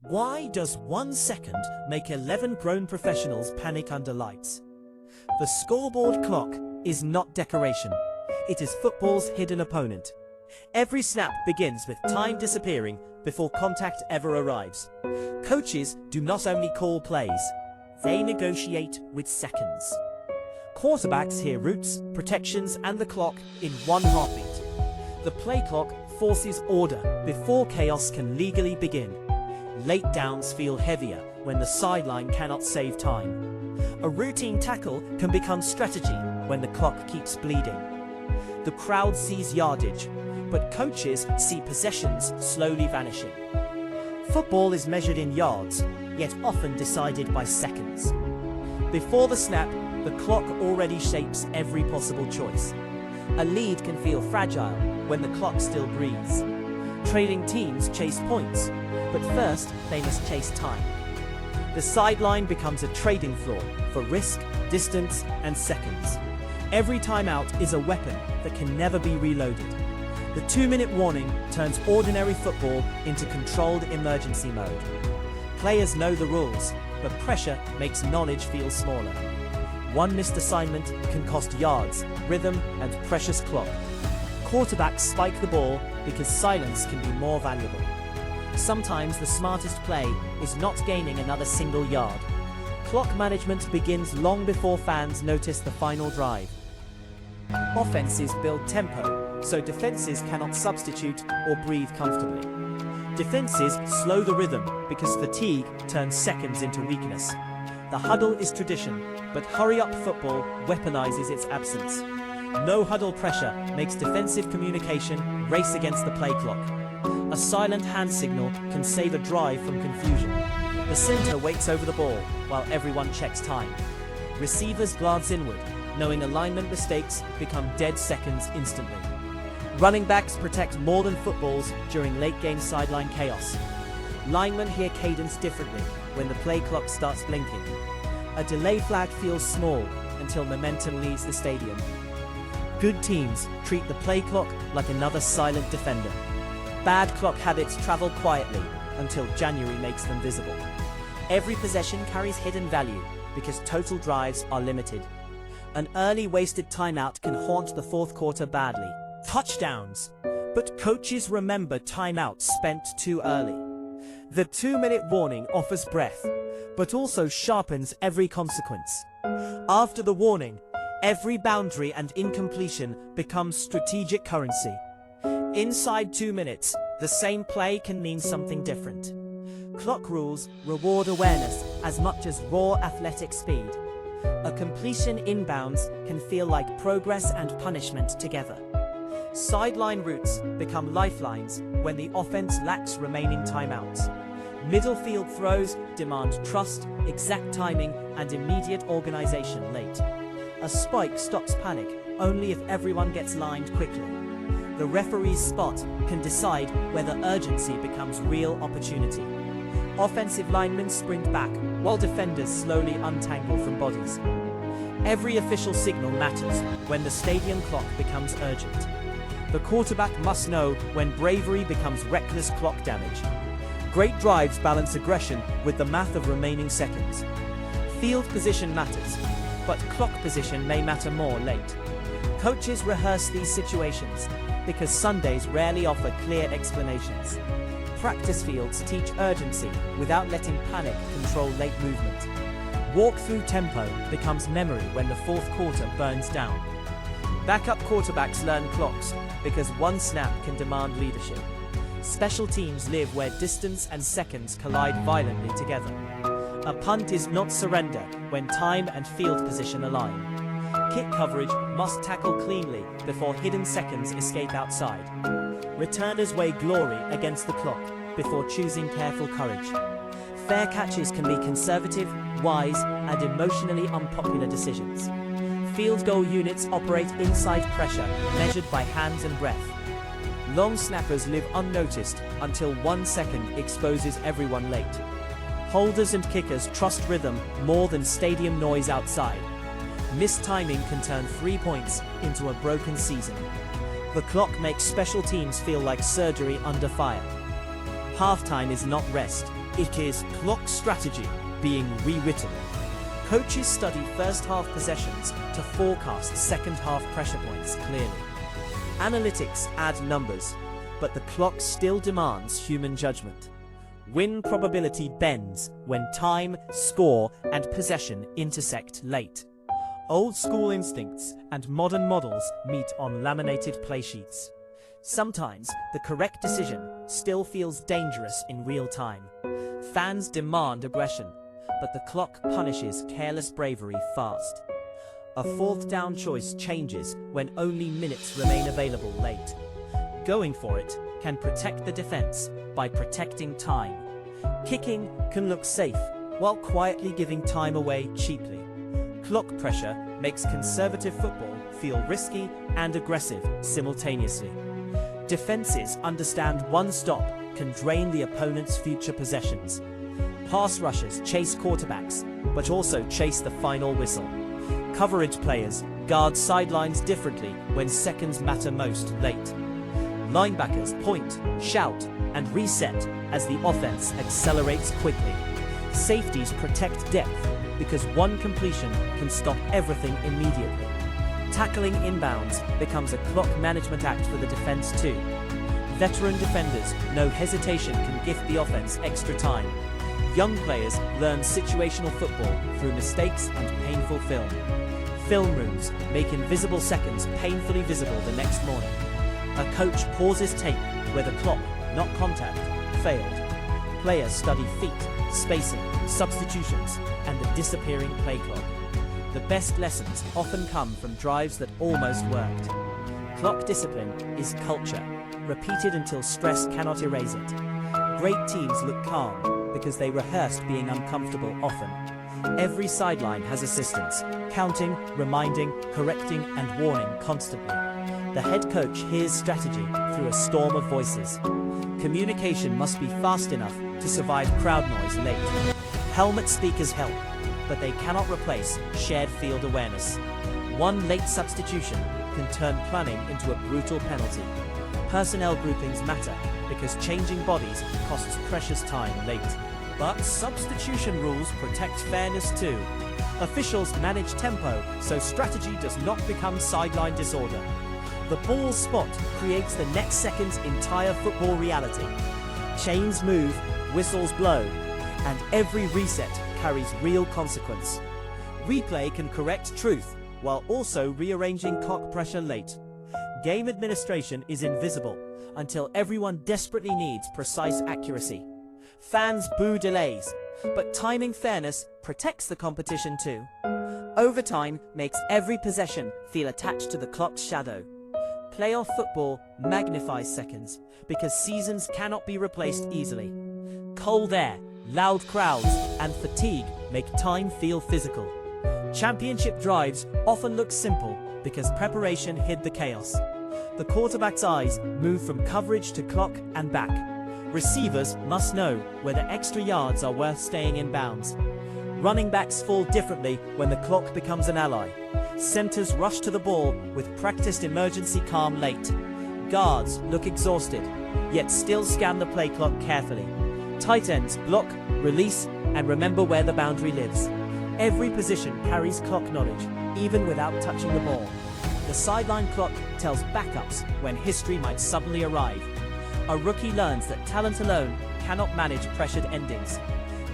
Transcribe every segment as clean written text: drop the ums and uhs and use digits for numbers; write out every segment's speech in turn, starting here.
Why does 1 second make 11 grown professionals panic under lights? The scoreboard clock is not decoration. It is football's hidden opponent. Every snap begins with time disappearing before contact ever arrives. Coaches do not only call plays, they negotiate with seconds. Quarterbacks hear routes, protections, and the clock in one heartbeat. The play clock forces order before chaos can legally begin. Late downs feel heavier when the sideline cannot save time. A routine tackle can become strategy when the clock keeps bleeding. The crowd sees yardage, but coaches see possessions slowly vanishing. Football is measured in yards, yet often decided by seconds. Before the snap, the clock already shapes every possible choice. A lead can feel fragile when the clock still breathes. Trailing teams chase points, but first they must chase time. The sideline becomes a trading floor for risk, distance, and seconds. Every timeout is a weapon that can never be reloaded. The 2-minute warning turns ordinary football into controlled emergency mode. Players know the rules, but pressure makes knowledge feel smaller. One missed assignment can cost yards, rhythm, and precious clock. Quarterbacks spike the ball because silence can be more valuable. Sometimes the smartest play is not gaining another single yard. Clock management begins long before fans notice the final drive. Offenses build tempo, so defenses cannot substitute or breathe comfortably. Defenses slow the rhythm because fatigue turns seconds into weakness. The huddle is tradition, but hurry-up football weaponizes its absence. No huddle pressure makes defensive communication race against the play clock. A silent hand signal can save a drive from confusion. The center waits over the ball while everyone checks time. Receivers glance inward, knowing alignment mistakes become dead seconds instantly. Running backs protect more than footballs during late-game sideline chaos. Linemen hear cadence differently when the play clock starts blinking. A delay flag feels small until momentum leaves the stadium. Good teams treat the play clock like another silent defender. Bad clock habits travel quietly until January makes them visible. Every possession carries hidden value because total drives are limited. An early wasted timeout can haunt the fourth quarter badly. Touchdowns. But coaches remember timeouts spent too early. The 2-minute warning offers breath, but also sharpens every consequence. After the warning, every boundary and incompletion becomes strategic currency. Inside 2 minutes, the same play can mean something different. Clock rules reward awareness as much as raw athletic speed. A completion inbounds can feel like progress and punishment together. Sideline routes become lifelines when the offense lacks remaining timeouts. Middle field throws demand trust, exact timing, and immediate organization late. A spike stops panic only if everyone gets lined quickly. The referee's spot can decide whether urgency becomes real opportunity. Offensive linemen sprint back while defenders slowly untangle from bodies. Every official signal matters when the stadium clock becomes urgent. The quarterback must know when bravery becomes reckless clock damage. Great drives balance aggression with the math of remaining seconds. Field position matters, but clock position may matter more late. Coaches rehearse these situations because Sundays rarely offer clear explanations. Practice fields teach urgency without letting panic control late movement. Walk-through tempo becomes memory when the fourth quarter burns down. Backup quarterbacks learn clocks because one snap can demand leadership. Special teams live where distance and seconds collide violently together. A punt is not surrender when time and field position align. Kick coverage must tackle cleanly before hidden seconds escape outside. Returners weigh glory against the clock before choosing careful courage. Fair catches can be conservative, wise, and emotionally unpopular decisions. Field goal units operate inside pressure, measured by hands and breath. Long snappers live unnoticed until 1 second exposes everyone late. Holders and kickers trust rhythm more than stadium noise outside. Missed timing can turn 3 points into a broken season. The clock makes special teams feel like surgery under fire. Halftime is not rest, It is clock strategy being rewritten. Coaches study first half possessions to forecast second half pressure points clearly. Analytics add numbers, but the clock still demands human judgment. Win probability bends when time, score, and possession intersect late. Old school instincts and modern models meet on laminated playsheets. Sometimes the correct decision still feels dangerous in real time. Fans demand aggression, but the clock punishes careless bravery fast. A fourth down choice changes when only minutes remain available late. Going for it can protect the defense by protecting time. Kicking can look safe while quietly giving time away cheaply. Clock pressure makes conservative football feel risky and aggressive simultaneously. Defenses understand one stop can drain the opponent's future possessions. Pass rushers chase quarterbacks, but also chase the final whistle. Coverage players guard sidelines differently when seconds matter most late. Linebackers point, shout, and reset as the offense accelerates quickly. Safeties protect depth because one completion can stop everything immediately. Tackling inbounds becomes a clock management act for the defense too. Veteran defenders know hesitation can gift the offense extra time. Young players learn situational football through mistakes and painful film. Film rooms make invisible seconds painfully visible the next morning. A coach pauses tape where the clock, not contact, failed. Players study feet, spacing, substitutions, and the disappearing play clock. The best lessons often come from drives that almost worked. Clock discipline is culture, repeated until stress cannot erase it. Great teams look calm because they rehearsed being uncomfortable often. Every sideline has assistants, counting, reminding, correcting, and warning constantly. The head coach hears strategy through a storm of voices. Communication must be fast enough to survive crowd noise late. Helmet speakers help, but they cannot replace shared field awareness. One late substitution can turn planning into a brutal penalty. Personnel groupings matter because changing bodies costs precious time late. But substitution rules protect fairness too. Officials manage tempo so strategy does not become sideline disorder. The ball spot creates the next second's entire football reality. Chains move, whistles blow, and every reset carries real consequence. Replay can correct truth while also rearranging clock pressure late. Game administration is invisible until everyone desperately needs precise accuracy. Fans boo delays, but timing fairness protects the competition too. Overtime makes every possession feel attached to the clock's shadow. Playoff football magnifies seconds because seasons cannot be replaced easily. Cold air, loud crowds, and fatigue make time feel physical. Championship drives often look simple because preparation hid the chaos. The quarterback's eyes move from coverage to clock and back. Receivers must know whether extra yards are worth staying in bounds. Running backs fall differently when the clock becomes an ally. Centers rush to the ball with practiced emergency calm late. Guards look exhausted, yet still scan the play clock carefully. Tight ends block, release, and remember where the boundary lives. Every position carries clock knowledge, even without touching the ball. The sideline clock tells backups when history might suddenly arrive. A rookie learns that talent alone cannot manage pressured endings.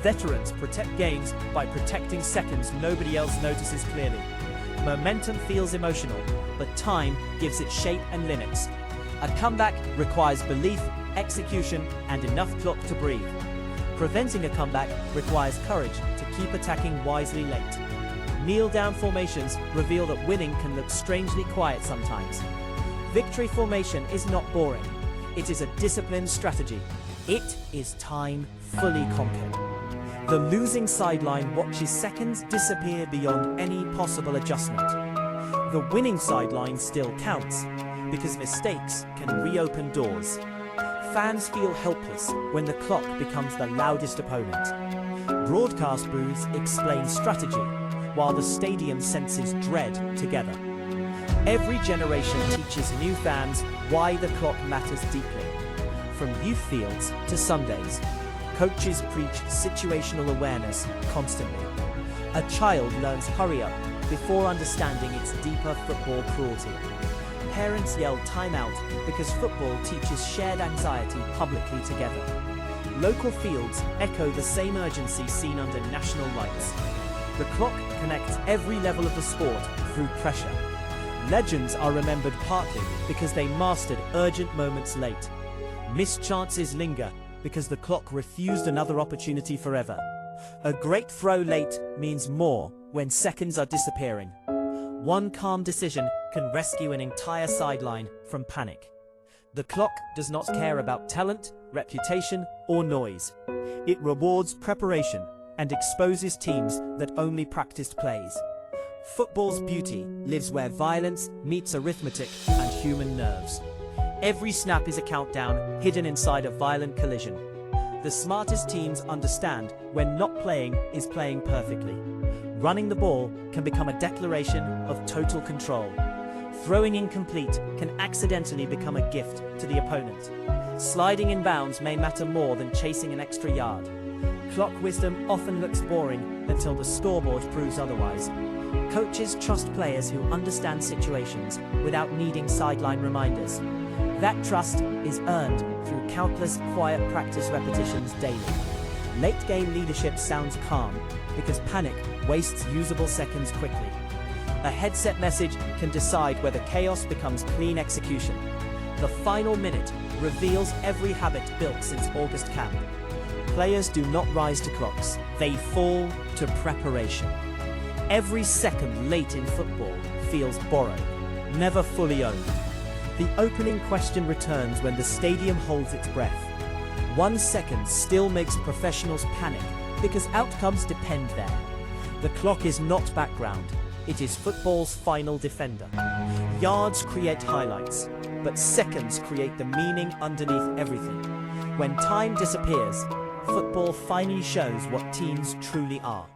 Veterans protect games by protecting seconds nobody else notices clearly. Momentum feels emotional, but time gives it shape and limits. A comeback requires belief, execution, and enough clock to breathe. Preventing a comeback requires courage to keep attacking wisely late. Kneel-down formations reveal that winning can look strangely quiet sometimes. Victory formation is not boring. It is a disciplined strategy. It is time fully conquered. The losing sideline watches seconds disappear beyond any possible adjustment. The winning sideline still counts, because mistakes can reopen doors. Fans feel helpless when the clock becomes the loudest opponent. Broadcast booths explain strategy, while the stadium senses dread together. Every generation teaches new fans why the clock matters deeply. From youth fields to Sundays, Coaches preach situational awareness constantly. A child learns hurry up before understanding its deeper football cruelty. Parents yell timeout because football teaches shared anxiety publicly together. Local fields echo the same urgency seen under national lights. The clock connects every level of the sport through pressure. Legends are remembered partly because they mastered urgent moments late. Missed chances linger because the clock refused another opportunity forever. A great throw late means more when seconds are disappearing. One calm decision can rescue an entire sideline from panic. The clock does not care about talent, reputation, or noise. It rewards preparation and exposes teams that only practiced plays. Football's beauty lives where violence meets arithmetic and human nerves. Every snap is a countdown hidden inside a violent collision. The smartest teams understand when not playing is playing perfectly. Running the ball can become a declaration of total control. Throwing incomplete can accidentally become a gift to the opponent. Sliding in bounds may matter more than chasing an extra yard. Clock wisdom often looks boring until the scoreboard proves otherwise. Coaches trust players who understand situations without needing sideline reminders. That trust is earned through countless quiet practice repetitions daily. Late-game leadership sounds calm because panic wastes usable seconds quickly. A headset message can decide whether chaos becomes clean execution. The final minute reveals every habit built since August camp. Players do not rise to clocks, they fall to preparation. Every second late in football feels borrowed, never fully owned. The opening question returns when the stadium holds its breath. 1 second still makes professionals panic because outcomes depend there. The clock is not background, it is football's final defender. Yards create highlights, but seconds create the meaning underneath everything. When time disappears, football finally shows what teams truly are.